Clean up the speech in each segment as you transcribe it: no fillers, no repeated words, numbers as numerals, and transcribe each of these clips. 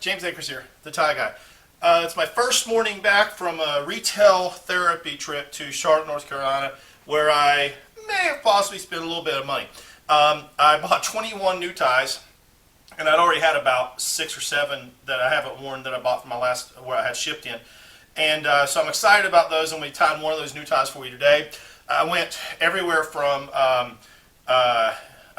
James Akers here, the tie guy. It's my first morning back from a retail therapy trip to Charlotte, North Carolina, where I may have possibly spent a little bit of money. I bought 21 new ties, and I'd already had about 6 or 7 that I haven't worn that I bought from my last, where I had shipped in. And so I'm excited about those. I'm going to be tying one of those new ties for you today. I went everywhere from, I've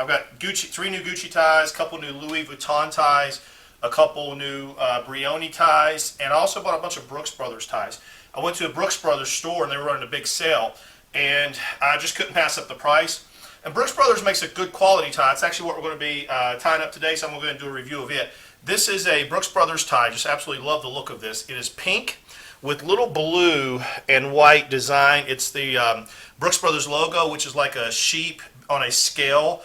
got Gucci, 3 new Gucci ties, a couple new Louis Vuitton ties, a couple new Brioni ties, and I also bought a bunch of Brooks Brothers ties. I went to a Brooks Brothers store and they were running a big sale, and I just couldn't pass up the price. And Brooks Brothers makes a good quality tie. It's actually what we're going to be tying up today, so I'm going to do a review of it. This is a Brooks Brothers tie. Just absolutely love the look of this. It is pink with little blue and white design. It's the Brooks Brothers logo, which is like a sheep on a scale,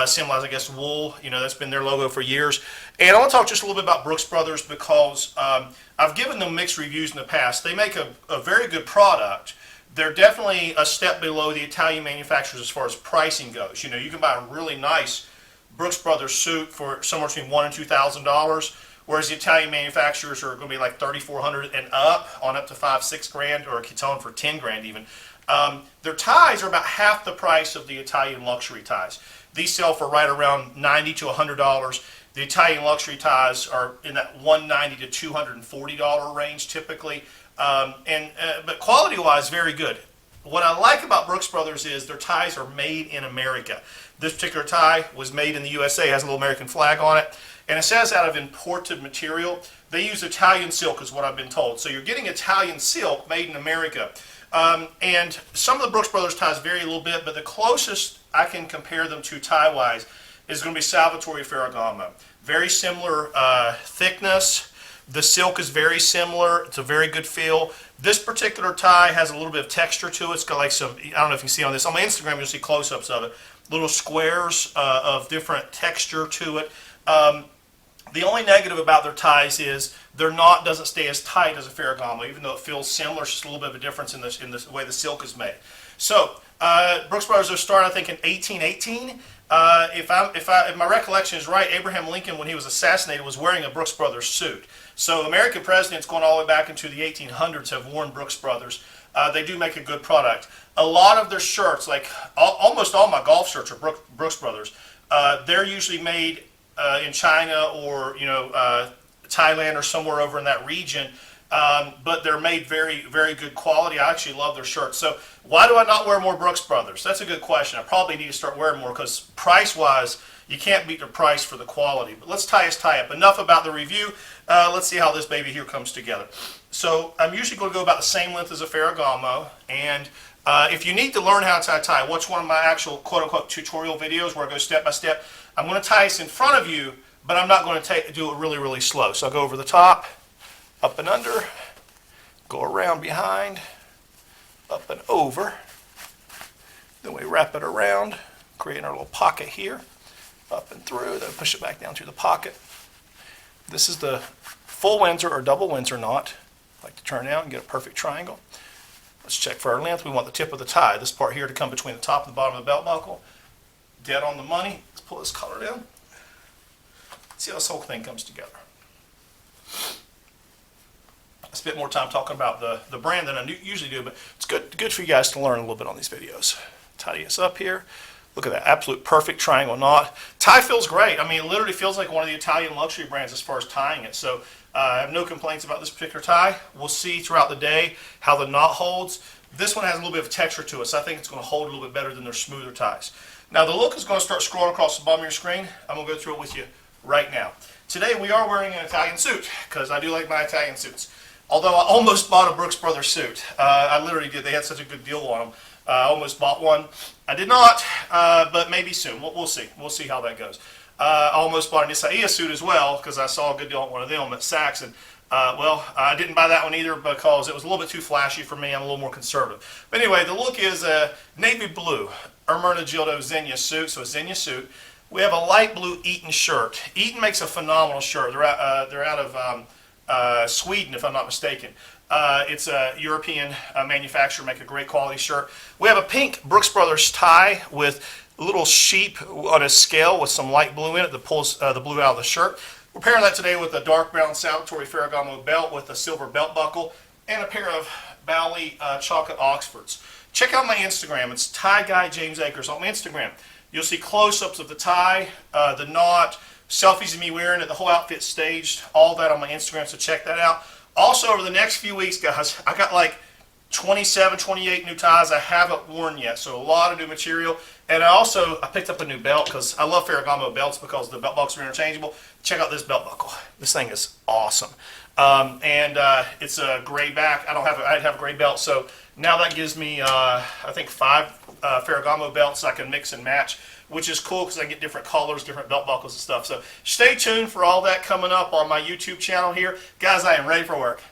symbolizes, I guess, wool. You know, that's been their logo for years. And I want to talk just a little bit about Brooks Brothers because I've given them mixed reviews in the past. They make a very good product. They're definitely a step below the Italian manufacturers as far as pricing goes. You know, you can buy a really nice Brooks Brothers suit for somewhere between $1,000 and $2,000, whereas the Italian manufacturers are going to be like $3,400 and up, on up to $5-6 grand, or a Kiton for 10 grand even. Their ties are about half the price of the Italian luxury ties. These sell for right around $90 to $100. The Italian luxury ties are in that $190 to $240 range typically, but quality-wise, very good. What I like about Brooks Brothers is their ties are made in America. This particular tie was made in the USA, has a little American flag on it, and it says out of imported material. They use Italian silk is what I've been told. So you're getting Italian silk made in America. And some of the Brooks Brothers ties vary a little bit, but the closest I can compare them to tie-wise is going to be Salvatore Ferragamo. Very similar thickness. The silk is very similar. It's a very good feel. This particular tie has a little bit of texture to it. It's got like some, I don't know if you can see on this. On my Instagram, you'll see close-ups of it. Little squares of different texture to it. The only negative about their ties is doesn't stay as tight as a Ferragamo, even though it feels similar. It's just a little bit of a difference in the way the silk is made. So Brooks Brothers started, I think, in 1818. If my recollection is right, Abraham Lincoln, when he was assassinated, was wearing a Brooks Brothers suit. So American presidents going all the way back into the 1800s have worn Brooks Brothers. They do make a good product. A lot of their shirts, like almost all my golf shirts, are Brooks Brothers. They're usually made in China or Thailand or somewhere over in that region, but they're made very, very good quality. I actually love their shirts. So why do I not wear more Brooks Brothers? That's a good question. I probably need to start wearing more because price-wise, you can't beat the price for the quality. But let's tie this tie up. Enough about the review. Let's see how this baby here comes together. So I'm usually going to go about the same length as a Ferragamo, and if you need to learn how to tie a tie, watch one of my actual quote-unquote tutorial videos where I go step by step. I'm going to tie this in front of you, but I'm not going to do it really, really slow. So I'll go over the top, up and under, go around behind, up and over. Then we wrap it around, creating our little pocket here, up and through, then push it back down through the pocket. This is the full Windsor or double Windsor knot. I like to turn out and get a perfect triangle. Let's check for our length. We want the tip of the tie, this part here, to come between the top and the bottom of the belt buckle. Dead on the money. Let's pull this collar down. See how this whole thing comes together. I spent more time talking about the brand than I usually do, but it's good for you guys to learn a little bit on these videos. Tidy this up here. Look at that absolute perfect triangle knot. Tie feels great. I mean, it literally feels like one of the Italian luxury brands as far as tying it. So I have no complaints about this particular tie. We'll see throughout the day how the knot holds. This one has a little bit of texture to it, so I think it's going to hold a little bit better than their smoother ties. Now the look is going to start scrolling across the bottom of your screen. I'm going to go through it with you right now. Today we are wearing an Italian suit because I do like my Italian suits. Although I almost bought a Brooks Brothers suit. I literally did. They had such a good deal on them. I almost bought one. I did not, but maybe soon. We'll see. We'll see how that goes. I almost bought an Isaia suit as well because I saw a good deal on one of them at Saks. And well, I didn't buy that one either because it was a little bit too flashy for me. I'm a little more conservative. But anyway, the look is a navy blue Ermenegildo Zegna suit, so a Zegna suit. We have a light blue Eton shirt. Eton makes a phenomenal shirt. They're out of Sweden, if I'm not mistaken. It's a European manufacturer, make a great quality shirt. We have a pink Brooks Brothers tie with a little sheep on a scale with some light blue in it that pulls the blue out of the shirt. We're pairing that today with a dark brown Salvatore Ferragamo belt with a silver belt buckle and a pair of Bally chocolate Oxfords. Check out my Instagram. It's Tie Guy James Akers on my Instagram. You'll see close-ups of the tie, the knot, selfies of me wearing it, the whole outfit staged, all that on my Instagram, so check that out. Also, over the next few weeks, guys, I got like 27, 28 new ties I haven't worn yet, so a lot of new material. And I picked up a new belt because I love Ferragamo belts because the belt buckles are interchangeable. Check out this belt buckle. This thing is awesome. It's a gray back. I didn't have a gray belt, so now that gives me, I think, 5 Ferragamo belts I can mix and match, which is cool because I get different colors, different belt buckles and stuff. So stay tuned for all that coming up on my YouTube channel here. Guys, I am ready for work.